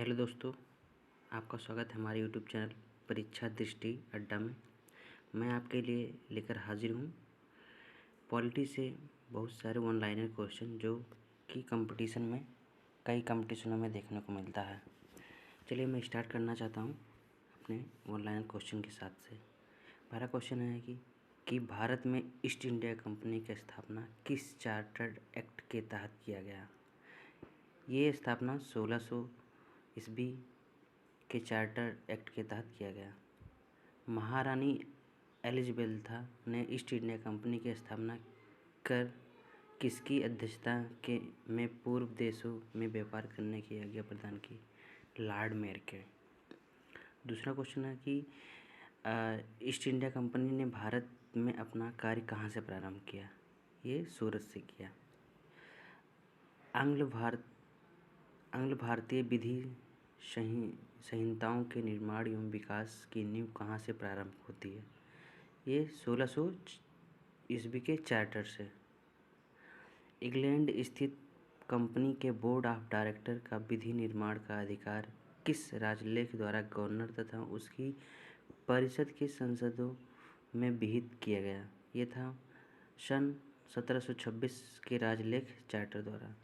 Hello दोस्तों, आपका स्वागत है हमारे यूट्यूब चैनल परीक्षा दृष्टि अड्डा में। मैं आपके लिए लेकर हाजिर हूँ पॉलिटी से बहुत सारे ऑनलाइन क्वेश्चन जो कि कंपटीशन में कई कंपटीशनों में देखने को मिलता है। चलिए मैं स्टार्ट करना चाहता हूँ अपने ऑनलाइन क्वेश्चन के साथ से। पहला क्वेश्चन है कि भारत में ईस्ट इंडिया कंपनी की स्थापना किस चार्टर्ड एक्ट के तहत किया गया। ये स्थापना 1600 ईस्वी के चार्टर एक्ट के तहत किया गया। महारानी एलिजाबेथ ने ईस्ट इंडिया कंपनी की स्थापना कर किसकी अध्यक्षता में पूर्व देशों में व्यापार करने की आज्ञा प्रदान की। लॉर्ड मेयर के। दूसरा क्वेश्चन है कि ईस्ट इंडिया कंपनी ने भारत में अपना कार्य कहाँ से प्रारंभ किया। ये सूरत से किया। आंग्ल भारतीय विधि संहिताओं के निर्माण एवं विकास की नींव कहाँ से प्रारंभ होती है। ये 1600 ईस्वी के चार्टर से। इंग्लैंड स्थित कंपनी के बोर्ड ऑफ डायरेक्टर का विधि निर्माण का अधिकार किस राजलेख द्वारा गवर्नर तथा उसकी परिषद के संसदों में विहित किया गया। ये था सन 1726 के राजलेख चार्टर द्वारा।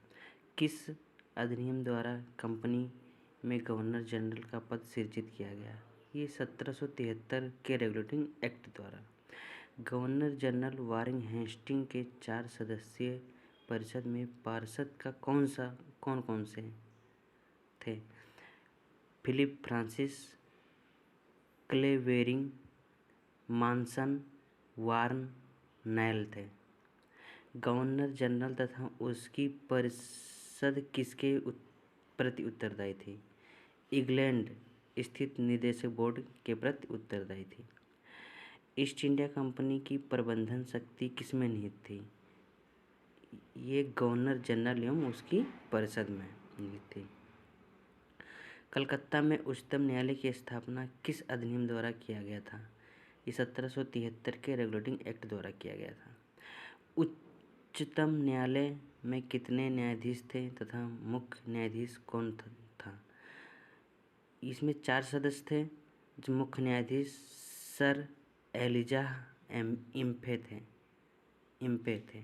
किस अधिनियम द्वारा कंपनी में गवर्नर जनरल का पद सृजित किया गया। ये 1773 के रेगुलेटिंग एक्ट द्वारा। गवर्नर जनरल वारेन हेस्टिंग के 4 सदस्यीय परिषद में पार्षद का कौन कौन से थे। फिलिप फ्रांसिस, क्लेवेरिंग, मॉनसन, वार्न, नेल थे। गवर्नर जनरल तथा उसकी परिषद किसके प्रति उत्तरदायी थी। इंग्लैंड स्थित निदेशक बोर्ड के प्रति उत्तरदायी थी। ईस्ट इंडिया कंपनी की प्रबंधन शक्ति किसमें निहित थी। ये गवर्नर जनरल एवं उसकी परिषद में निहित थी। कलकत्ता में उच्चतम न्यायालय की स्थापना किस अधिनियम द्वारा किया गया था। ये 1773 के रेगुलेटिंग एक्ट द्वारा किया गया था। उच्चतम न्यायालय में कितने न्यायाधीश थे तथा मुख्य न्यायाधीश कौन था। इसमें 4 सदस्य थे। जो मुख्य न्यायाधीश सर एलिजाह इम्पे थे।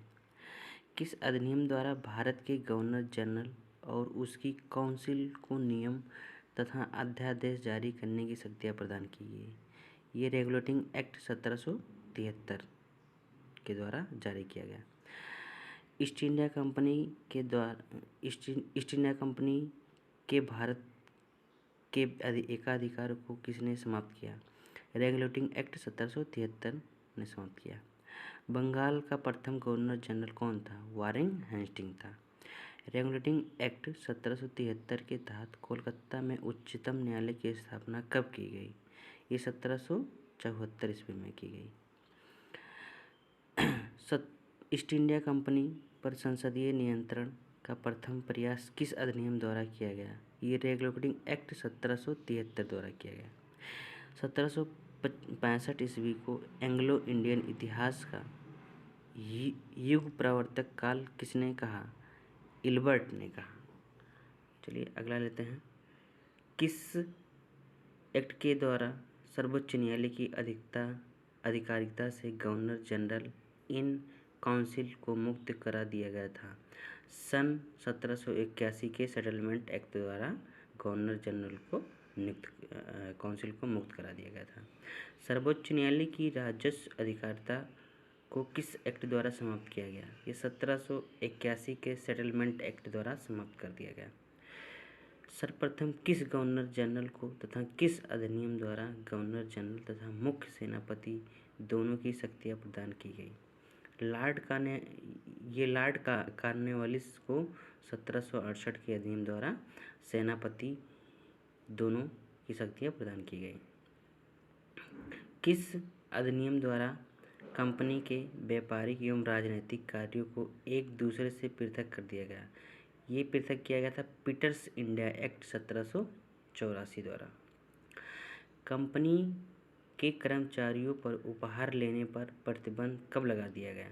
किस अधिनियम द्वारा भारत के गवर्नर जनरल और उसकी काउंसिल को नियम तथा अध्यादेश जारी करने की शक्तियाँ प्रदान की गई। ये रेगुलेटिंग एक्ट 1773 के द्वारा जारी किया गया। ईस्ट इंडिया कंपनी के भारत के एकाधिकार को किसने समाप्त किया। रेगुलेटिंग एक्ट 1773 ने समाप्त किया। बंगाल का प्रथम गवर्नर जनरल कौन था। वारेन हेस्टिंग था। रेगुलेटिंग एक्ट 1773 के तहत कोलकाता में उच्चतम न्यायालय की स्थापना कब की गई। ये 1774 ईस्वी में की गई। ईस्ट इंडिया कंपनी पर संसदीय नियंत्रण का प्रथम प्रयास किस अधिनियम द्वारा किया गया। ये रेगुलेटिंग एक्ट 1773 द्वारा किया गया। 1765 ईस्वी को एंग्लो इंडियन इतिहास का युग प्रवर्तक काल किसने कहा। इल्बर्ट ने कहा। चलिए अगला लेते हैं। किस एक्ट के द्वारा सर्वोच्च न्यायालय की अधिकारिता से गवर्नर जनरल इन काउंसिल को मुक्त करा दिया गया था। सन 1781 के सेटलमेंट एक्ट द्वारा गवर्नर जनरल को काउंसिल को मुक्त करा दिया गया था। सर्वोच्च न्यायालय की राजस्व अधिकारिता को किस एक्ट द्वारा समाप्त किया गया। ये 1781 के सेटलमेंट एक्ट द्वारा समाप्त कर दिया गया। सर्वप्रथम किस गवर्नर जनरल को तथा किस अधिनियम द्वारा गवर्नर जनरल तथा मुख्य सेनापति दोनों की शक्तियाँ प्रदान की गई। लॉर्ड कॉर्नवालिस को 1768 के अधिनियम द्वारा सेनापति दोनों की शक्तियाँ प्रदान की गई। किस अधिनियम द्वारा कंपनी के व्यापारिक एवं राजनीतिक कार्यों को एक दूसरे से पृथक कर दिया गया। ये पृथक किया गया था पीटर्स इंडिया एक्ट 1784 द्वारा। कंपनी के कर्मचारियों पर उपहार लेने पर प्रतिबंध कब लगा दिया गया।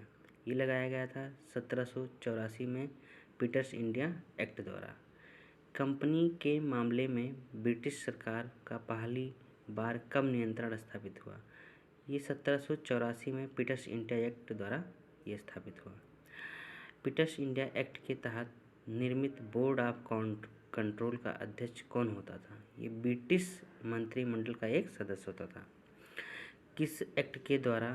ये लगाया गया था 1784 में पीटर्स इंडिया एक्ट द्वारा। कंपनी के मामले में ब्रिटिश सरकार का पहली बार कब नियंत्रण स्थापित हुआ? ये 1784 में पीटर्स इंडिया एक्ट द्वारा ये स्थापित हुआ। पीटर्स इंडिया एक्ट के तहत निर्मित बोर्ड ऑफ कंट्रोल का अध्यक्ष कौन होता था? ये ब्रिटिश मंत्रिमंडल का एक सदस्य होता था। किस एक्ट के द्वारा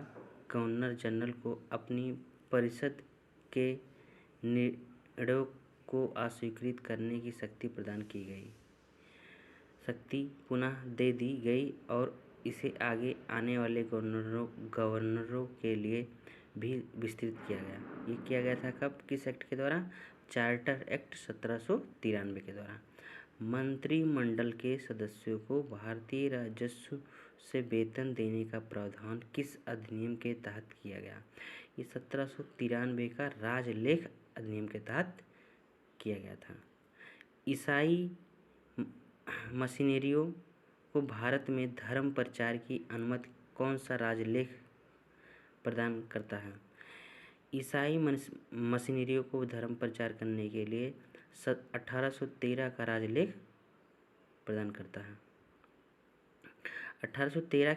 गवर्नर जनरल को अपनी परिषद के निर्णयों को अस्वीकृत करने की शक्ति प्रदान की गई? शक्ति पुनः दे दी गई और इसे आगे आने वाले गवर्नरों के लिए भी विस्तृत किया गया। ये किया गया था कब, किस एक्ट के द्वारा? चार्टर एक्ट 1793 के द्वारा। मंत्रिमंडल के सदस्यों को भारतीय राजस्व से वेतन देने का प्रावधान किस अधिनियम के तहत किया गया? ये 1793 का राजलेख अधिनियम के तहत किया गया था। ईसाई मिशनरियों को भारत में धर्म प्रचार की अनुमति कौन सा राजलेख प्रदान करता है? ईसाई मिशनरियों को धर्म प्रचार करने के लिए 1813 का राजलेख प्रदान करता है। 1813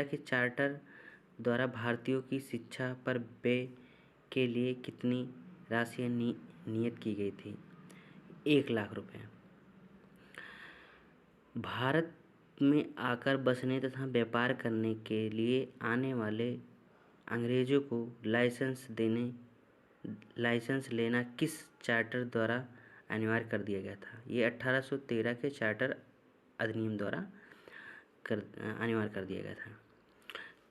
के चार्टर द्वारा भारतीयों की शिक्षा पर व्यय के लिए कितनी राशि नियत की गई थी? 1 लाख रुपए। भारत में आकर बसने तथा व्यापार करने के लिए आने वाले अंग्रेजों को लाइसेंस लेना किस चार्टर द्वारा अनिवार्य कर दिया गया था? ये 1813 के चार्टर अधिनियम द्वारा अनिवार्य कर दिया गया था।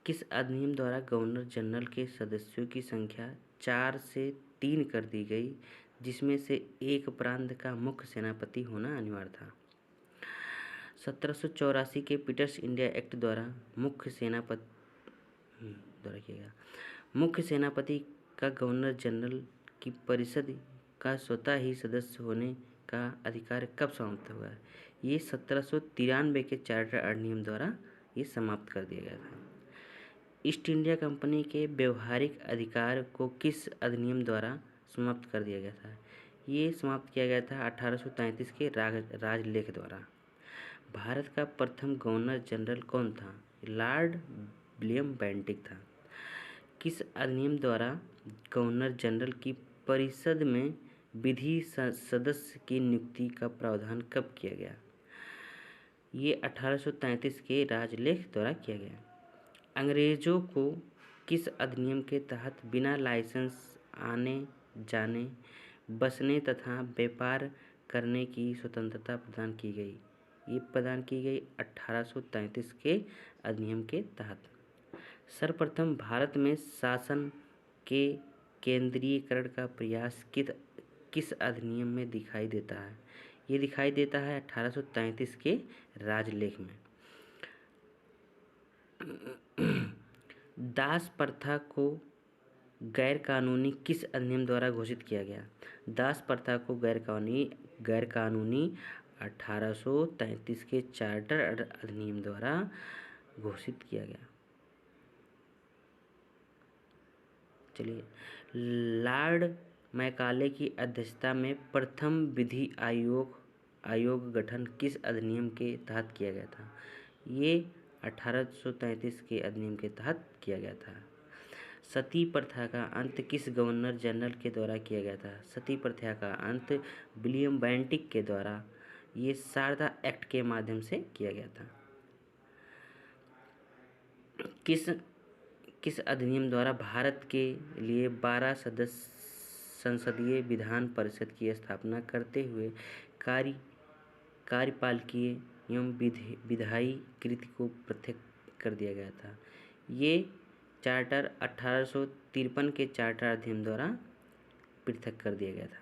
किस अधिनियम द्वारा गवर्नर जनरल के सदस्यों की संख्या 4 से 3 कर दी गई, जिसमें से एक प्रांत का मुख्य सेनापति होना अनिवार्य था? 1784 के पीटर्स इंडिया एक्ट द्वारा मुख्य सेनापति का गवर्नर जनरल की परिषद का स्वतः ही सदस्य होने का अधिकार कब समाप्त हुआ? ये 1793 के चार्टर अधिनियम द्वारा ये समाप्त कर दिया गया था। ईस्ट इंडिया कंपनी के व्यवहारिक अधिकार को किस अधिनियम द्वारा समाप्त कर दिया गया था? ये समाप्त किया गया था 1833 के राजलेख द्वारा। भारत का प्रथम गवर्नर जनरल कौन था? लॉर्ड विलियम बेंटिक था। किस अधिनियम द्वारा गवर्नर जनरल की परिषद में विधि सदस्य की नियुक्ति का प्रावधान कब किया गया? ये 1833 के राजलेख द्वारा किया गया। अंग्रेजों को किस अधिनियम के तहत बिना लाइसेंस आने जाने, बसने तथा व्यापार करने की स्वतंत्रता प्रदान की गई? ये प्रदान की गई 1833 के अधिनियम के तहत। सर्वप्रथम भारत में शासन के केंद्रीयकरण का प्रयास किस अधिनियम में दिखाई देता है? ये दिखाई देता है 1833 के राजलेख में। दास प्रथा को गैरकानूनी किस अधिनियम द्वारा घोषित किया गया? दास प्रथा को गैरकानूनी 1833 के चार्टर अधिनियम द्वारा घोषित किया गया। चलिए, लॉर्ड मैकाले की अध्यक्षता में प्रथम विधि आयोग गठन किस अधिनियम के तहत किया गया था? ये 1833 के अधिनियम के तहत किया गया था। सती प्रथा का अंत किस गवर्नर जनरल के द्वारा किया गया था? सती प्रथा का अंत विलियम बेंटिक के द्वारा ये शारदा एक्ट के माध्यम से किया गया था। किस अधिनियम द्वारा भारत के लिए 12 सदस्य संसदीय विधान परिषद की स्थापना करते हुए कार्यपालकीय एवं विधायी कृति को पृथक कर दिया गया था? ये चार्टर 1853 के चार्टर अधिनियम द्वारा पृथक कर दिया गया था।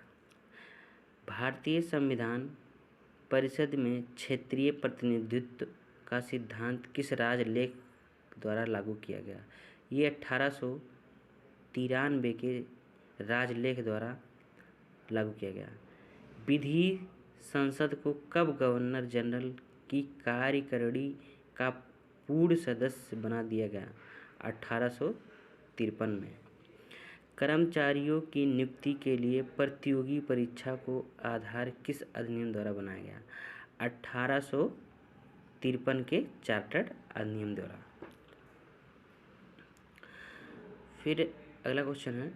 भारतीय संविधान परिषद में क्षेत्रीय प्रतिनिधित्व का सिद्धांत किस राजलेख द्वारा लागू किया गया? ये 1893 के राजलेख द्वारा लागू किया गया। विधि संसद को कब गवर्नर जनरल की कार्यकारिणी का पूर्ण सदस्य बना दिया गया? 1853 में। कर्मचारियों की नियुक्ति के लिए प्रतियोगी परीक्षा को आधार किस अधिनियम द्वारा बनाया गया? 1853 के चार्टर्ड अधिनियम द्वारा। फिर अगला क्वेश्चन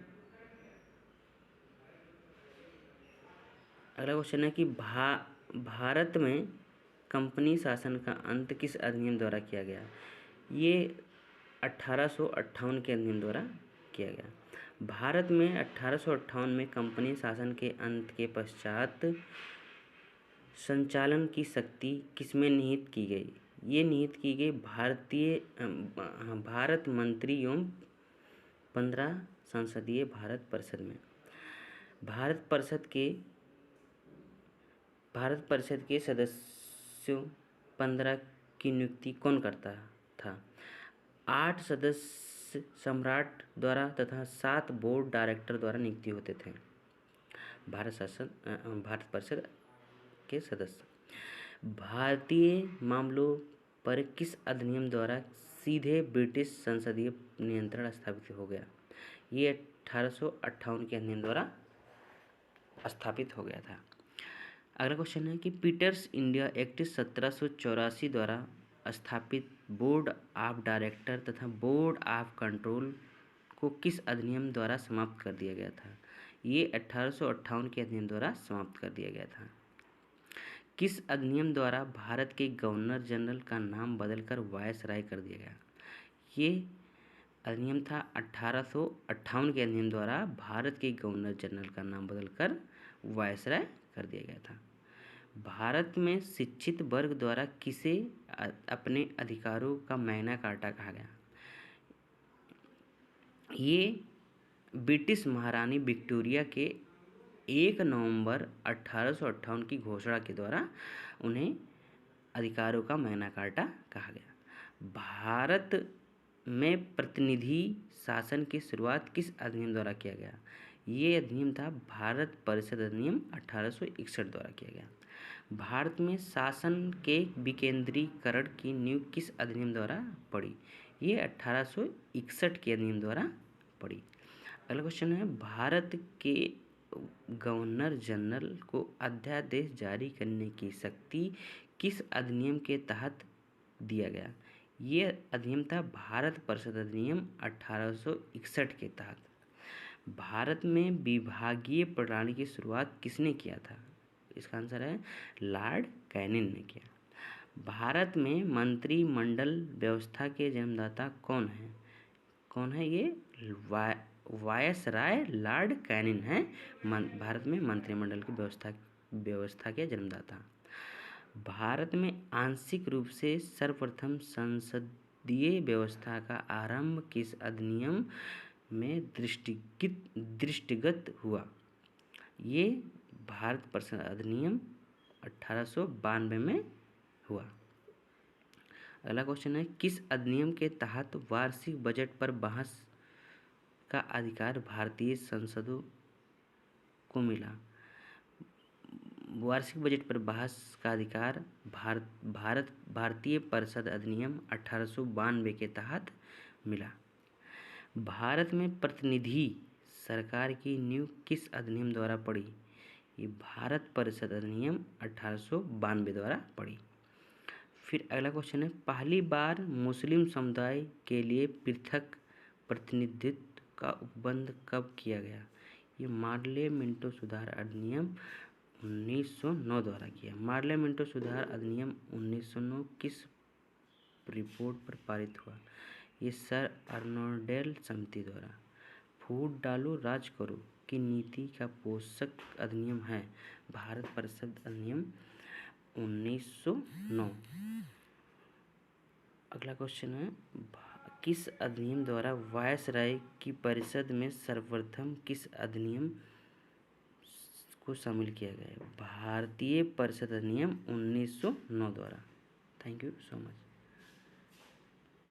है कि भारत में कंपनी शासन का अंत किस अधिनियम द्वारा किया गया? ये 1858 के अधिनियम द्वारा किया गया। भारत में 1858 में कंपनी शासन के अंत के पश्चात संचालन की शक्ति किसमें निहित की गई? ये निहित की गई भारत मंत्री एवं 15 संसदीय भारत परिषद में। भारत परिषद के सदस्यों 15 की नियुक्ति कौन करता था? 8 सदस्य सम्राट द्वारा तथा 7 बोर्ड डायरेक्टर द्वारा नियुक्ति होते थे। भारत परिषद के सदस्य। भारतीय मामलों पर किस अधिनियम द्वारा सीधे ब्रिटिश संसदीय नियंत्रण स्थापित हो गया? ये 1858 के अधिनियम द्वारा स्थापित हो गया था। अगला क्वेश्चन है कि पीटर्स इंडिया एक्ट 1784 द्वारा स्थापित बोर्ड ऑफ डायरेक्टर तथा बोर्ड ऑफ कंट्रोल को किस अधिनियम द्वारा समाप्त कर दिया गया था? ये 1858 के अधिनियम द्वारा समाप्त कर दिया गया था। किस अधिनियम द्वारा भारत के गवर्नर जनरल का नाम बदलकर वायसराय कर दिया गया? ये अधिनियम था 1858 के अधिनियम द्वारा भारत के गवर्नर जनरल का नाम बदलकर वायसराय कर दिया गया था। भारत में शिक्षित वर्ग द्वारा किसे अपने अधिकारों का मैग्ना कार्टा कहा गया? ये ब्रिटिश महारानी विक्टोरिया के 1 नवंबर 1858 की घोषणा के द्वारा उन्हें अधिकारों का मैग्ना कार्टा कहा गया। भारत में प्रतिनिधि शासन की शुरुआत किस अधिनियम द्वारा किया गया? ये अधिनियम था भारत परिषद अधिनियम 1861 द्वारा किया गया। भारत में शासन के विकेंद्रीकरण की नींव किस अधिनियम द्वारा पड़ी? ये 1861 के अधिनियम द्वारा पड़ी। अगला क्वेश्चन है भारत के गवर्नर जनरल को अध्यादेश जारी करने की शक्ति किस अधिनियम के तहत दिया गया? ये अधिनियम था भारत परिषद अधिनियम 1861 के तहत। भारत में विभागीय प्रणाली की शुरुआत किसने किया था? इसका आंसर है लॉर्ड कैनिंग ने किया। भारत में मंत्रिमंडल व्यवस्था के जन्मदाता कौन है? ये वायसराय लॉर्ड कैनिंग है भारत में मंत्रिमंडल की व्यवस्था के जन्मदाता। भारत में आंशिक रूप से सर्वप्रथम संसदीय व्यवस्था का आरंभ किस अधिनियम में दृष्टिगत हुआ? ये भारत परिषद अधिनियम 1892 में हुआ। अगला क्वेश्चन है किस अधिनियम के तहत वार्षिक बजट पर बहस का अधिकार भारतीय संसदों को मिला? वार्षिक बजट पर बहस का अधिकार भारतीय परिषद अधिनियम 1892 के तहत मिला। भारत में प्रतिनिधि सरकार की नींव किस अधिनियम द्वारा पड़ी? ये भारत परिषद अधिनियम 1892 द्वारा पड़ी। फिर अगला क्वेश्चन है पहली बार मुस्लिम समुदाय के लिए पृथक प्रतिनिधित्व का उपबंध कब किया गया? ये मार्ले मिंटो सुधार अधिनियम 1909 द्वारा किया। मार्ले मिंटो सुधार अधिनियम 1909 किस रिपोर्ट पर पारित हुआ? ये सर अर्नोल्ड समिति द्वारा। फूट डालो राज करो की नीति का पोषक अधिनियम है भारत परिषद अधिनियम 1909। अगला क्वेश्चन है किस अधिनियम द्वारा वायसराय की परिषद में सर्वप्रथम किस अधिनियम को शामिल किया गया? भारतीय परिषद अधिनियम 1909 द्वारा। Thank you so much.